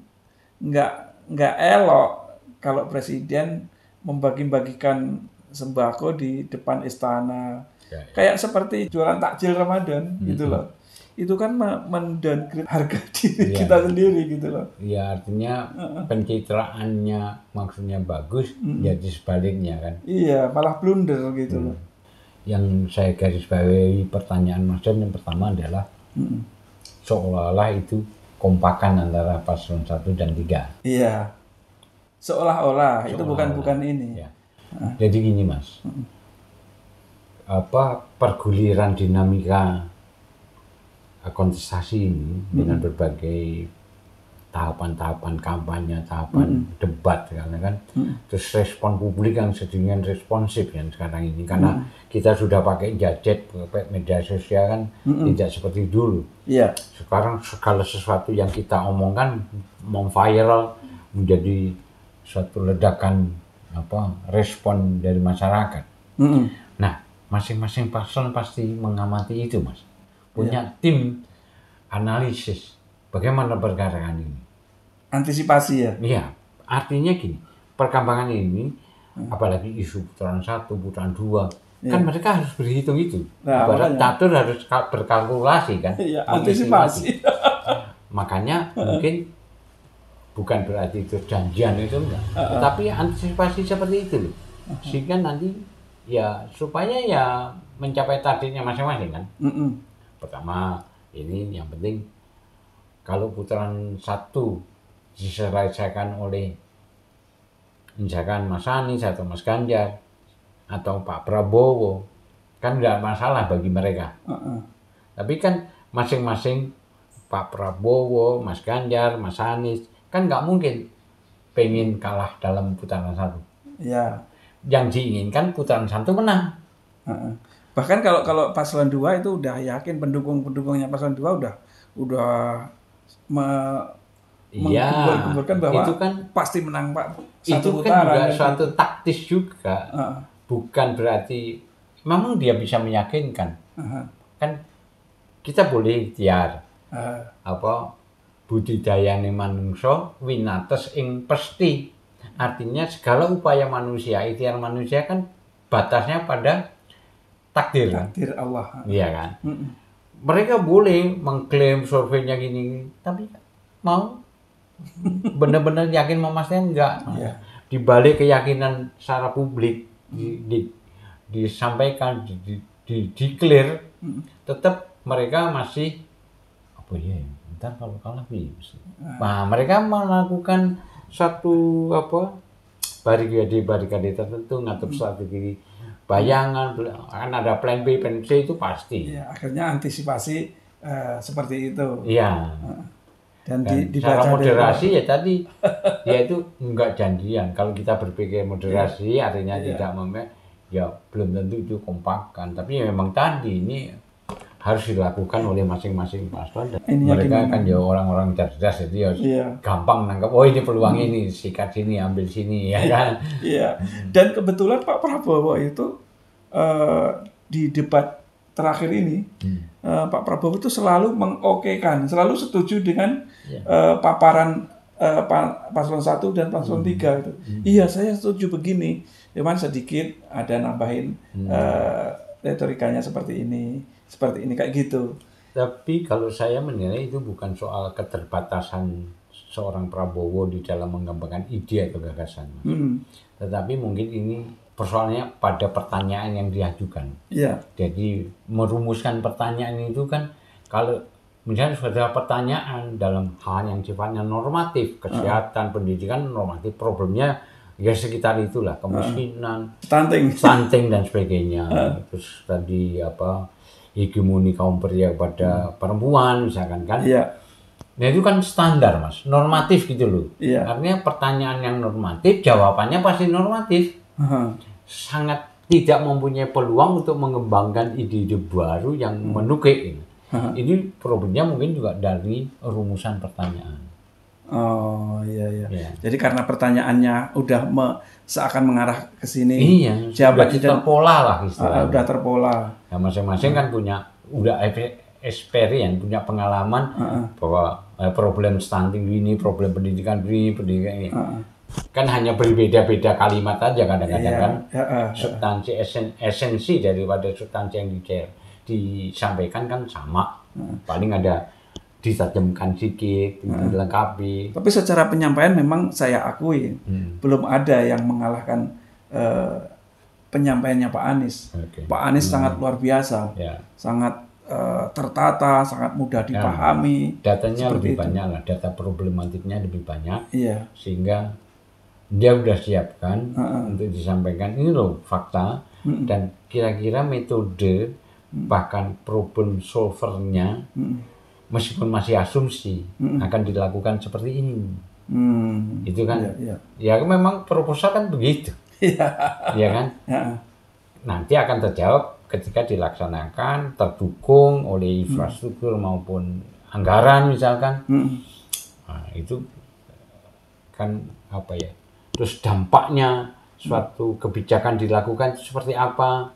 nggak elok kalau presiden membagi-bagikan sembako di depan istana. Kayak seperti jualan takjil Ramadan gitu loh. Itu kan mendowngrade harga diri kita sendiri gitu loh. Iya, artinya pencitraannya maksudnya bagus, jadi sebaliknya kan. Iya, malah blunder gitu loh. yang saya garis bawahi pertanyaan Mas Don yang pertama adalah seolah-olah itu kompakan antara paslon 1 dan 3. Iya. Seolah-olah itu bukan ini. Ya. Jadi gini Mas, perguliran dinamika kontestasi ini dengan berbagai tahapan-tahapan kampanye, tahapan debat karena kan terus respon publik yang sedemikian responsif yang sekarang ini karena kita sudah pakai gadget, pakai media sosial kan tidak seperti dulu. Iya. Sekarang segala sesuatu yang kita omongkan mau viral menjadi suatu ledakan respon dari masyarakat. Nah, masing-masing paslon pasti mengamati itu Mas. Punya tim analisis bagaimana perkara ini. Antisipasi ya? Iya, artinya gini, perkembangan ini, apalagi isu putaran 1, putaran 2, kan mereka harus berhitung itu. Nah, ibarat catur harus berkalkulasi kan. Iya, antisipasi. Makanya mungkin bukan berarti itu janjian itu enggak, tapi antisipasi seperti itu loh. Sehingga nanti ya supaya ya mencapai targetnya masing-masing kan. Pertama, ini yang penting kalau putaran 1 diselesaikan oleh misalkan Mas Anies atau Mas Ganjar atau Pak Prabowo kan nggak masalah bagi mereka. Tapi kan masing-masing Pak Prabowo, Mas Ganjar, Mas Anies kan nggak mungkin pengen kalah dalam putaran 1. Ya. Yang diinginkan putaran 1 menang. Bahkan kalau paslon 2 itu udah yakin pendukungnya paslon 2 udah menggembar-gemborkan bahwa itu kan pasti menang Pak. Itu kan juga suatu taktis juga. Bukan berarti memang dia bisa meyakinkan. Kan kita boleh ikhtiar. Budidayane manungsa winates ing pesti. Artinya segala upaya manusia, ikhtiar manusia kan batasnya pada takdir. Takdir Allah. Iya kan? Mereka boleh mengklaim surveinya gini, tapi mau benar-benar yakin memastikan enggak. Yeah. Di balik keyakinan secara publik disampaikan, declare, tetap mereka masih ntar kalau kalah bisa. Nah, mereka melakukan satu barikade tertentu, ngatur strategi bayangan, kan ada plan B, plan C itu pasti. Ya, akhirnya antisipasi seperti itu. Iya. Dan cara moderasi ya tadi, yaitu enggak janjian. Kalau kita berpikir moderasi artinya tidak ya belum tentu itu kompakan. Tapi ya memang tadi ini harus dilakukan oleh masing-masing paslon. Mereka kan ya orang-orang cerdas, jadi ya gampang nangkap. Oh ini peluang ini, sikat sini, ambil sini, ya kan? Iya. Dan kebetulan Pak Prabowo itu di debat terakhir ini, Pak Prabowo itu selalu mengokekan, selalu setuju dengan paparan paslon 1 dan paslon 3 itu. Iya, saya setuju begini. Cuman sedikit ada nambahin retorikanya seperti ini kayak gitu. Tapi kalau saya menilai itu bukan soal keterbatasan seorang Prabowo di dalam mengembangkan ide atau gagasan. Tetapi mungkin ini persoalannya pada pertanyaan yang diajukan. Iya. Jadi merumuskan pertanyaan itu kan kalau misalnya sudah pertanyaan dalam hal yang sifatnya normatif, kesehatan, pendidikan normatif, problemnya ya sekitar itulah, kemiskinan, stunting dan sebagainya. Terus tadi hegemoni kaum pria pada perempuan misalkan kan. Iya. Nah itu kan standar Mas, normatif gitu loh. Iya. Artinya pertanyaan yang normatif, jawabannya pasti normatif. Sangat tidak mempunyai peluang untuk mengembangkan ide-ide baru yang menukik. Ini problemnya mungkin juga dari rumusan pertanyaan. Oh iya. Jadi karena pertanyaannya udah seakan mengarah ke sini. Iya, jawabannya terpola lah istilahnya. Udah terpola. Nah, masing-masing kan udah experience, punya pengalaman bahwa problem stunting ini, problem pendidikan ini. Kan hanya berbeda-beda kalimat aja kadang-kadang kan. Substansi esensi daripada substansi yang disampaikan kan sama. Paling ada ditajamkan sedikit, dilengkapi. Tapi secara penyampaian memang saya akui belum ada yang mengalahkan penyampaiannya Pak Anies. Pak Anies sangat luar biasa, sangat tertata, sangat mudah dipahami. Datanya lebih banyak lah, data problematiknya lebih banyak, sehingga dia udah siapkan untuk disampaikan ini loh fakta dan kira-kira metode bahkan problem solvernya meskipun masih asumsi akan dilakukan seperti ini. Itu kan, ya memang proposal kan begitu, ya kan. Nanti akan terjawab ketika dilaksanakan, terdukung oleh infrastruktur maupun anggaran misalkan. Nah, itu kan apa ya, terus dampaknya suatu kebijakan dilakukan seperti apa,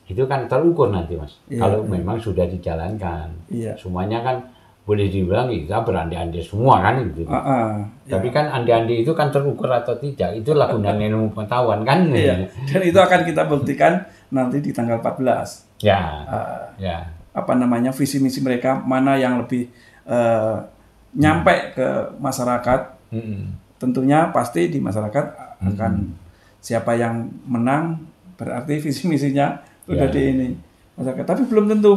itu kan terukur nanti Mas. Kalau memang sudah dijalankan, semuanya kan boleh dibilang kita berandai-andai semua kan gitu. Tapi kan andai-andai itu kan terukur atau tidak, itulah gunanya ilmu pengetahuan kan. Dan itu akan kita buktikan nanti di tanggal 14. Apa namanya, visi misi mereka mana yang lebih nyampe ke masyarakat. Tentunya pasti di masyarakat akan siapa yang menang berarti visi misinya udah di ini masyarakat. Tapi belum tentu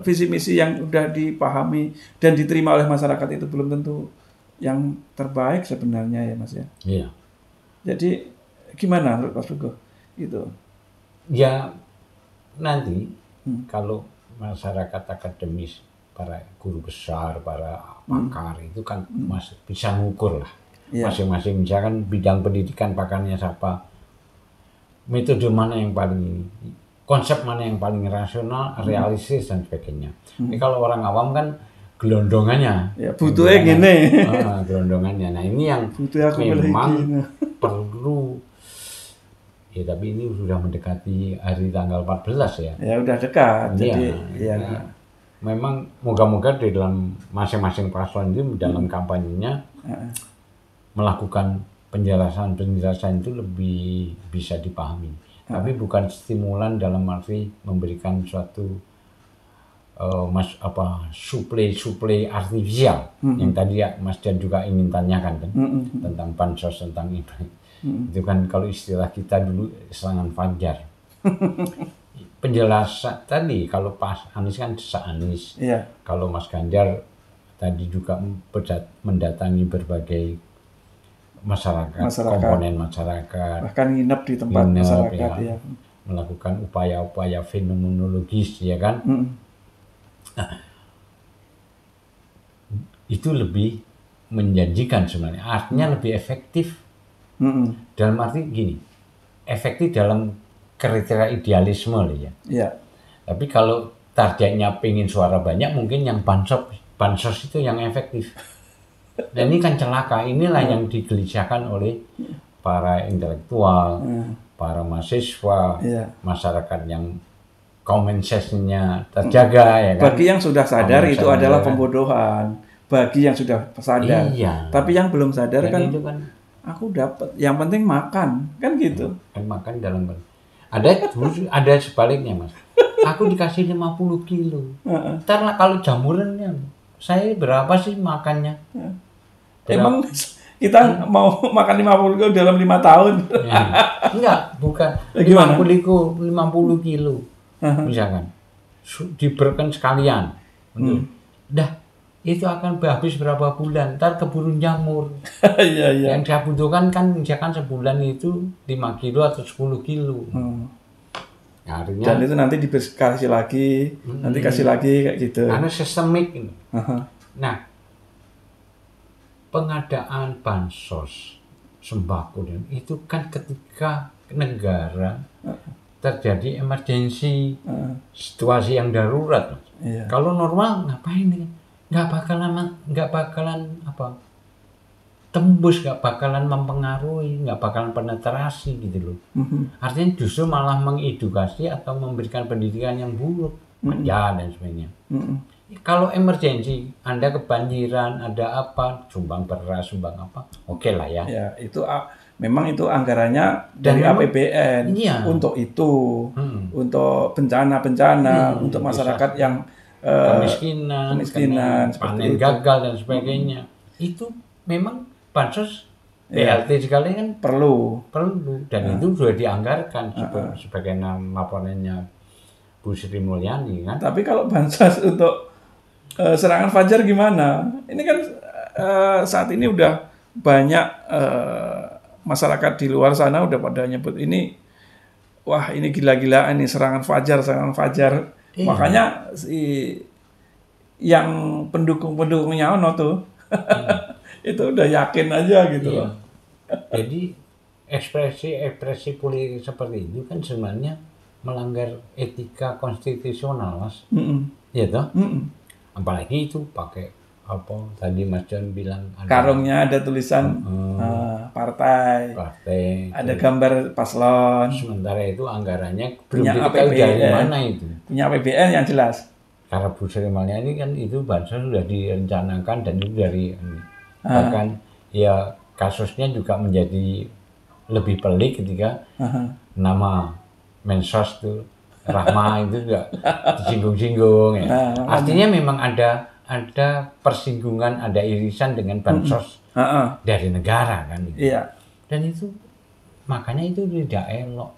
visi misi yang udah dipahami dan diterima oleh masyarakat itu belum tentu yang terbaik sebenarnya ya Mas ya. Jadi gimana menurut Mas Pugo itu? Ya nanti kalau masyarakat akademis, para guru besar, para pakar itu kan masih bisa ngukur lah masing-masing, misalkan bidang pendidikan pakarnya siapa, metode mana yang paling, konsep mana yang paling rasional, realistis dan sebagainya. Ini kalau orang awam kan gelondongannya, butuhnya gini, gelondongannya. Nah ini yang memang perlu. Ya tapi ini sudah mendekati hari tanggal 14 ya. Ya udah dekat. Jadi memang moga-moga di dalam masing-masing paslon itu dalam kampanyenya melakukan penjelasan itu lebih bisa dipahami. Tapi bukan stimulan dalam arti memberikan suatu suplai artifisial yang tadi ya Mas Dian juga ingin tanyakan kan tentang bansos, tentang itu. Itu kan kalau istilah kita dulu serangan fajar. Penjelasan tadi kalau Pak Anies kan desa Anies. Kalau Mas Ganjar tadi juga mendatangi berbagai masyarakat, komponen masyarakat. Bahkan nginep di tempat masyarakat melakukan upaya-upaya fenomenologis ya kan. Nah, itu lebih menjanjikan sebenarnya. Artinya lebih efektif. Dalam arti gini, efektif dalam kriteria idealisme ya. Tapi kalau targetnya pengen suara banyak, mungkin yang bansos itu yang efektif. Dan ini kan celaka. Inilah yang digelisahkan oleh para intelektual, para mahasiswa, masyarakat yang common sense-nya terjaga ya kan. Bagi yang sudah sadar itu adalah pembodohan. Bagi yang sudah sadar. Tapi yang belum sadar kan, itu kan aku dapat, yang penting makan, kan gitu. Kan makan dalam ada sebaliknya Mas. Aku dikasih 50 kilo. Ntar kalau jamurannya, saya berapa sih makannya? Emang kita mau makan 50 kilo dalam 5 tahun? Enggak, bukan. 50 kilo. Misalkan diberikan sekalian. Dah. Itu akan habis berapa bulan, ntar keburu jamur. Yang saya butuhkan kan misalkan sebulan itu 5 kilo atau 10 kilo. Nah, artinya, dan itu nanti dikasih lagi, nanti kasih lagi kayak gitu. Karena sistemik ini. Nah, pengadaan bansos sembako itu kan ketika negara terjadi emergensi, situasi yang darurat. Kalau normal ngapain nih? Nggak bakalan tembus, nggak bakalan mempengaruhi, nggak bakalan penetrasi gitu loh. Artinya justru malah mengedukasi atau memberikan pendidikan yang buruk, dan sebagainya. Kalau emergensi, Anda kebanjiran, ada apa, sumbang beras, sumbang apa, oke lah ya. Itu memang itu anggarannya dari APBN untuk itu, untuk bencana-bencana, untuk masyarakat yang kemiskinan, panen gagal dan sebagainya. Itu memang bansos BLT sekali kan perlu. Dan itu sudah dianggarkan sebagai laporannya Bu Sri Mulyani kan. Tapi kalau bansos untuk serangan fajar gimana? Ini kan saat ini udah banyak masyarakat di luar sana udah pada nyebut ini, wah ini gila-gilaan ini serangan fajar. Iya. Makanya yang pendukung-pendukungnya Ono tuh itu udah yakin aja gitu loh. Jadi ekspresi politik seperti itu kan sebenarnya melanggar etika konstitusional, Mas. Iya toh? Apalagi itu pakai apa tadi Mas John bilang karungnya ada tulisan partai, ada gambar paslon. Sementara itu anggarannya belum diketahui dari mana itu. Punya APBN yang jelas. Karena Bu Sri Mulyani kan itu bansos sudah direncanakan dan itu dari bahkan ya kasusnya juga menjadi lebih pelik ketika nama Mensos tuh Rahma itu juga disinggung-singgung ya. Artinya memang ada persinggungan, ada irisan dengan bansos dari negara kan. Iya. Dan itu makanya itu tidak elok.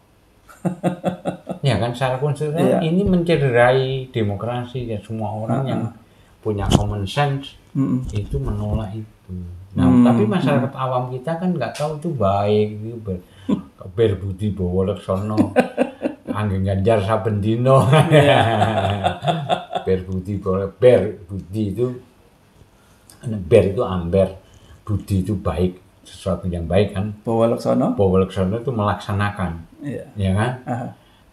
Ya kan secara konstitusional ini mencederai demokrasi dan semua orang yang punya common sense itu menolak itu. Nah, tapi masyarakat awam kita kan nggak tahu itu baik itu berbudi bawa leksono angin ganjar saben dino. Berbudi itu amber, budi itu baik, sesuatu yang baik kan. Bawa leksono itu melaksanakan. Ya kan?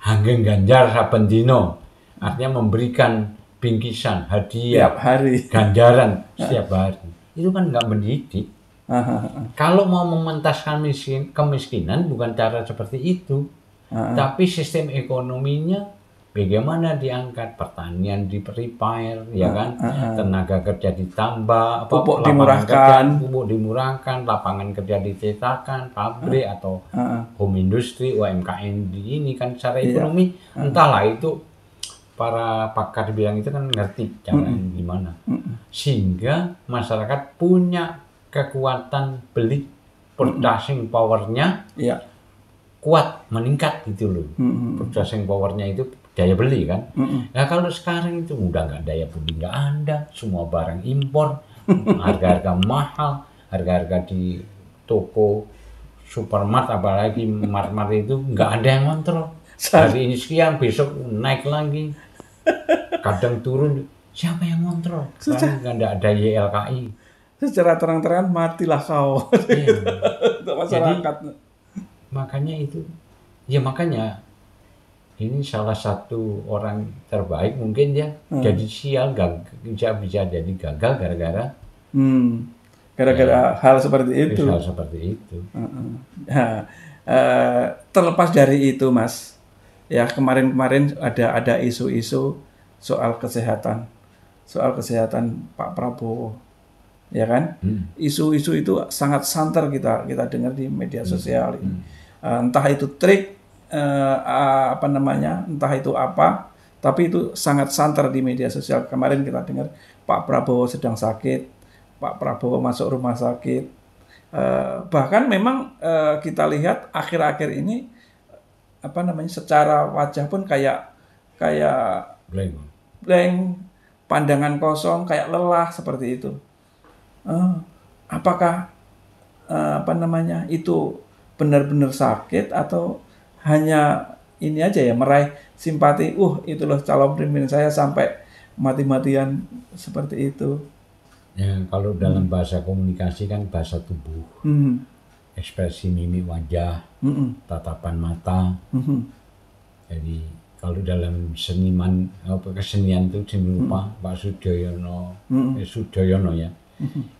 Angin ganjar saben dino artinya memberikan bingkisan, hadiah, setiap hari, ganjaran setiap hari. Itu kan nggak mendidik. Kalau mau mementaskan kemiskinan bukan cara seperti itu, tapi sistem ekonominya bagaimana diangkat, pertanian di-repair, ya kan, tenaga kerja ditambah, pupuk dimurahkan, lapangan kerja diciptakan, pabrik atau home industry, UMKM di ini kan secara ekonomi, entahlah itu para pakar bilang itu kan ngerti cara gimana, sehingga masyarakat punya kekuatan beli purchasing powernya kuat meningkat gitu loh. Purchasing powernya itu daya beli kan. Nah kalau sekarang itu udah nggak daya beli nggak ada, semua barang impor, harga-harga mahal, harga-harga di toko supermarket apalagi mart-mart itu nggak ada yang kontrol. Hari ini sekian, besok naik lagi, kadang turun, siapa yang kontrol? Karena nggak ada YLKI. Secara terang-terangan matilah kau. Untuk masyarakat. Jadi, makanya ini salah satu orang terbaik mungkin ya jadi sial bisa jadi gagal gara-gara hal seperti itu. Nah, terlepas dari itu Mas, ya kemarin ada isu-isu soal kesehatan Pak Prabowo, ya kan? Isu-isu itu sangat santer kita dengar di media sosial ini. Entah itu trik, entah itu apa, tapi itu sangat santer di media sosial. Kemarin kita dengar Pak Prabowo sedang sakit, Pak Prabowo masuk rumah sakit. Bahkan memang kita lihat akhir-akhir ini secara wajah pun kayak blank, pandangan kosong, kayak lelah seperti itu. Apakah itu benar-benar sakit atau hanya ini aja ya meraih simpati? Itu loh calon pemimpin saya sampai mati-matian seperti itu. Ya, kalau dalam bahasa komunikasi kan bahasa tubuh, ekspresi mimik wajah, tatapan mata. Jadi kalau dalam kesenian itu seni rupa Pak Sudoyono ya,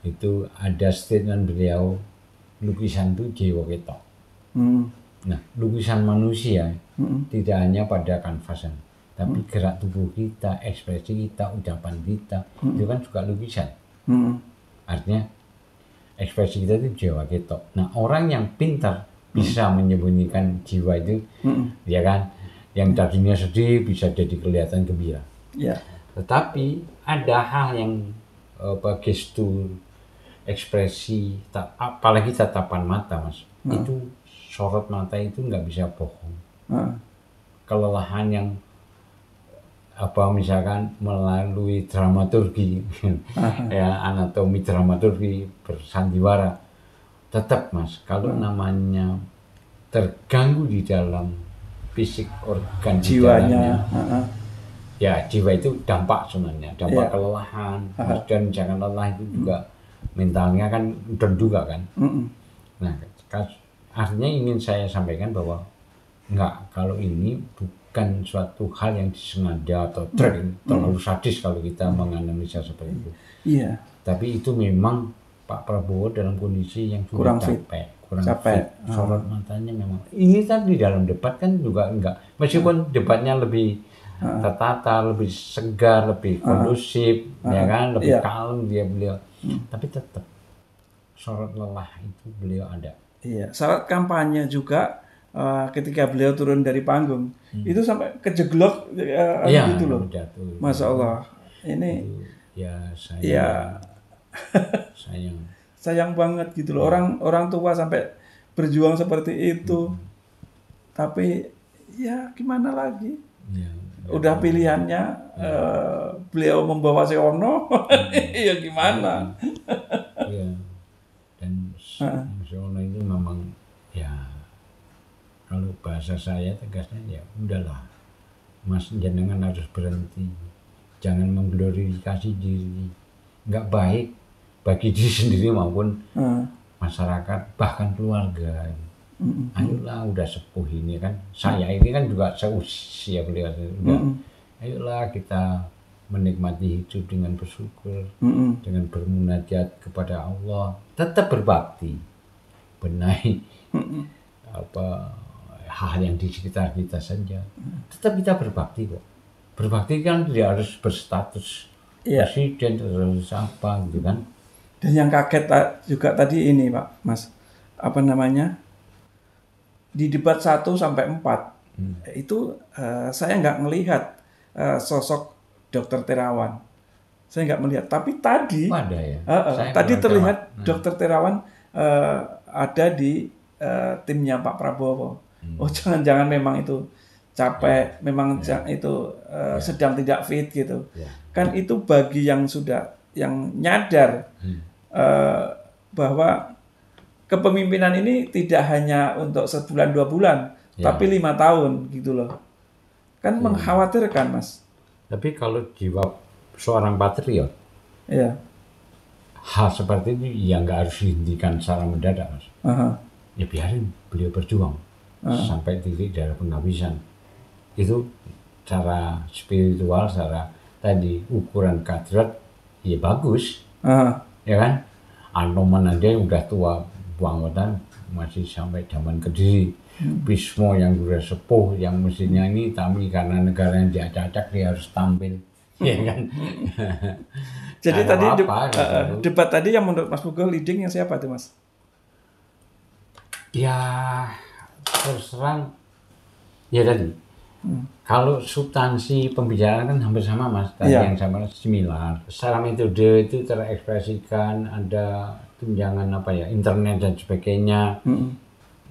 itu ada statement beliau, lukisan itu jiwa ketok. Nah, lukisan manusia tidak hanya pada kanvasan, tapi gerak tubuh kita, ekspresi kita, ucapan kita, itu kan juga lukisan. Artinya ekspresi kita itu jiwa ketok. Nah, orang yang pintar bisa menyembunyikan jiwa itu, ya kan, yang tadinya sedih bisa jadi kelihatan gembira. Tetapi ada hal yang gestur ekspresi, apalagi tatapan mata, Mas. Itu sorot mata itu nggak bisa bohong. Kelelahan yang misalkan melalui dramaturgi, ya anatomi dramaturgi bersandiwara, tetap, Mas, kalau namanya terganggu di dalam fisik organ jiwanya, ya jiwa itu dampak sebenarnya, dampak kelelahan, dan jangan lelah itu juga mentalnya kan down juga kan. Nah, artinya ingin saya sampaikan bahwa kalau ini bukan suatu hal yang disengaja atau terlalu sadis kalau kita menganalisa seperti itu. Iya. Tapi itu memang Pak Prabowo dalam kondisi yang sudah kurang fit. Sorot matanya memang. Ini kan di dalam debat kan juga enggak. Meskipun debatnya lebih tertata, lebih segar, lebih kondusif, ya kan, lebih kalem beliau. Tapi tetap sorot lelah itu beliau ada. Iya, saat kampanye juga ketika beliau turun dari panggung itu sampai kejeglok gitu loh. Jatuh. Masya Allah, ini sayang banget gitu loh. Orang tua sampai berjuang seperti itu, tapi ya gimana lagi? Udah pilihannya beliau membawa Seono, ya gimana? Dan Seono itu memang ya, kalau bahasa saya tegasnya ya udahlah, Mas, jenengan harus berhenti, jangan mengglorifikasi diri, nggak baik bagi diri sendiri maupun masyarakat, bahkan keluarga. Ayolah, udah sepuh ini kan, saya ini kan juga seusia beliau, ayolah kita menikmati hidup dengan bersyukur, dengan bermunajat kepada Allah, tetap berbakti, benahi hal yang di sekitar kita saja, tetap kita berbakti kok. Berbakti kan tidak harus berstatus presiden atau apa gitu kan. Dan yang kaget juga tadi ini Pak, Mas, di debat 1 sampai 4 itu saya nggak melihat sosok Dr. Terawan. Saya nggak melihat. Tapi tadi tadi terlihat Dr. Terawan ada di timnya Pak Prabowo. Oh, jangan-jangan memang itu capek, memang itu sedang tidak fit gitu. Kan itu bagi yang nyadar bahwa kepemimpinan ini tidak hanya untuk sebulan 2 bulan, tapi 5 tahun gitu loh. Kan mengkhawatirkan, Mas. Tapi kalau jiwa seorang patriot, hal seperti ini ya nggak harus dihentikan secara mendadak, Mas. Ya biarin beliau berjuang sampai titik darah penghabisan. Itu cara spiritual, secara tadi ukuran kadrat ya bagus, ya kan. Anoman aja udah tua bangetan masih sampai zaman Kediri. Bismo yang sudah sepuh, yang mestinya ini, tapi karena negara yang diacak-acak dia harus tampil, ya kan. Jadi tadi debat tadi yang menurut Mas Pugo leading yang siapa tuh, Mas? Ya terus terang ya tadi. Kalau substansi pembicaraan kan hampir sama, Mas. Tadi yang sama similar. Secara metode itu terekspresikan, ada tunjangan internet dan sebagainya.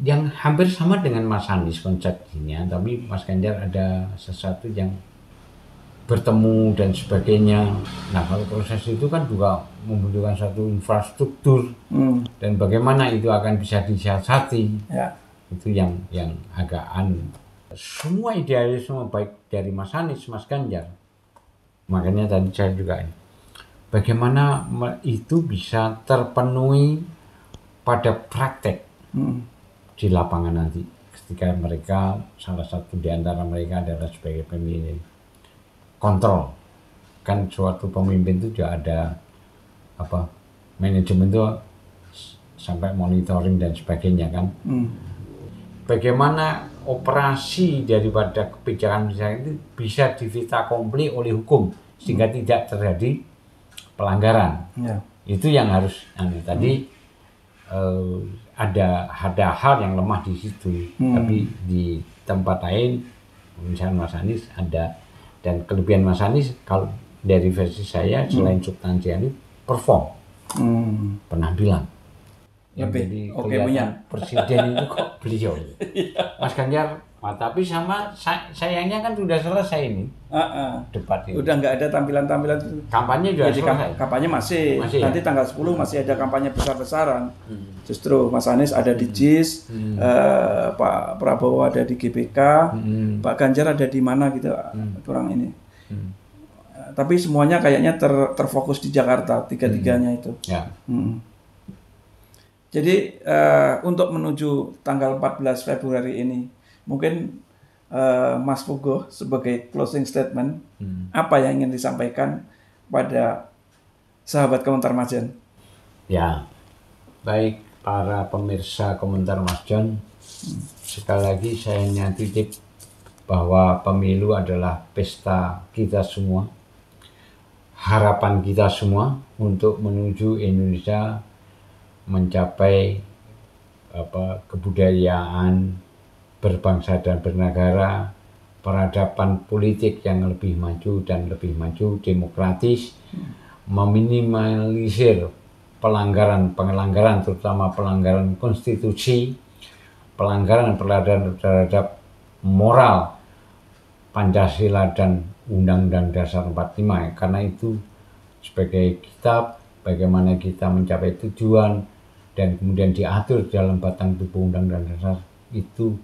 Yang hampir sama dengan Mas Anies konsepnya, tapi Mas Ganjar ada sesuatu yang bertemu dan sebagainya. Nah, kalau proses itu kan juga membutuhkan satu infrastruktur dan bagaimana itu akan bisa disiasati. Itu yang agak semua idealisme baik dari Mas Anies, Mas Ganjar. Makanya tadi saya juga bagaimana itu bisa terpenuhi pada praktek di lapangan nanti ketika mereka, salah satu di antara mereka adalah sebagai pemimpin. Kontrol kan suatu pemimpin itu juga ada manajemen itu sampai monitoring dan sebagainya kan. Bagaimana operasi daripada kebijakan itu bisa divita kompli oleh hukum sehingga tidak terjadi pelanggaran. Itu yang harus tadi ada hal yang lemah di situ, tapi di tempat lain misalnya Mas Anies ada, dan kelebihan Mas Anies kalau dari versi saya selain substansial perform. penampilan. Yang Lebih jadi oke kelihatan punya. presiden itu kok beliau. Mas Ganjar, tapi sama sayangnya kan sudah selesai ini debat ini. Udah nggak ada tampilan-tampilan. Kampanye juga Jadi selesai. kampanye masih nanti ya? tanggal 10 masih ada kampanye besar-besaran. Justru Mas Anies ada di JIS, Pak Prabowo ada di GBK, Pak Ganjar ada di mana gitu, kurang ini. Tapi semuanya kayaknya terfokus di Jakarta, tiga-tiganya itu. Ya. Jadi untuk menuju tanggal 14 Februari ini, mungkin Mas Pugo sebagai closing statement, apa yang ingin disampaikan pada sahabat Komentar Mas John? Ya, baik para pemirsa Komentar Mas John, sekali lagi saya hanya titip bahwa pemilu adalah pesta kita semua, harapan kita semua untuk menuju Indonesia mencapai kebudayaan berbangsa dan bernegara, peradaban politik yang lebih maju dan lebih maju, demokratis, meminimalisir pelanggaran terutama pelanggaran konstitusi, pelanggaran terhadap moral Pancasila dan Undang-Undang Dasar 45. Karena itu sebagai kitab bagaimana kita mencapai tujuan dan kemudian diatur dalam batang tubuh Undang-Undang Dasar itu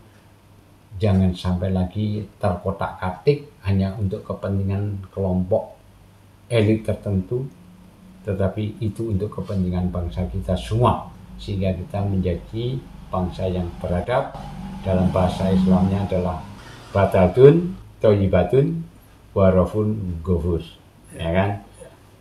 jangan sampai lagi terkotak-katik hanya untuk kepentingan kelompok elit tertentu, tetapi itu untuk kepentingan bangsa kita semua, sehingga kita menjadi bangsa yang beradab. Dalam bahasa Islamnya adalah batadun, thayyibatun, warafun ghafur, ya kan?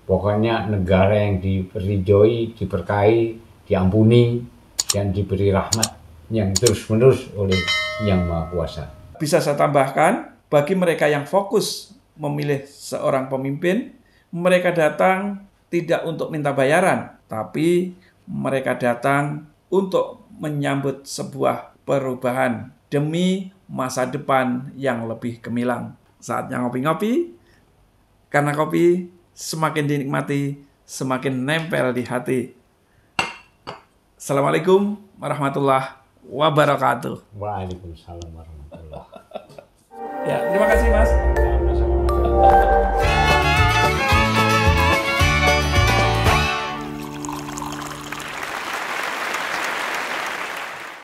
Pokoknya negara yang diridhoi, diberkahi, diampuni, dan diberi rahmat yang terus-menerus oleh Yang Maha Kuasa. Bisa saya tambahkan, bagi mereka yang fokus memilih seorang pemimpin, mereka datang tidak untuk minta bayaran, tapi mereka datang untuk menyambut sebuah perubahan demi masa depan yang lebih gemilang. Saatnya ngopi-ngopi, karena kopi semakin dinikmati, semakin nempel di hati. Assalamualaikum warahmatullahi wabarakatuh. Waalaikumsalam warahmatullahi wabarakatuh. Ya, terima kasih Mas.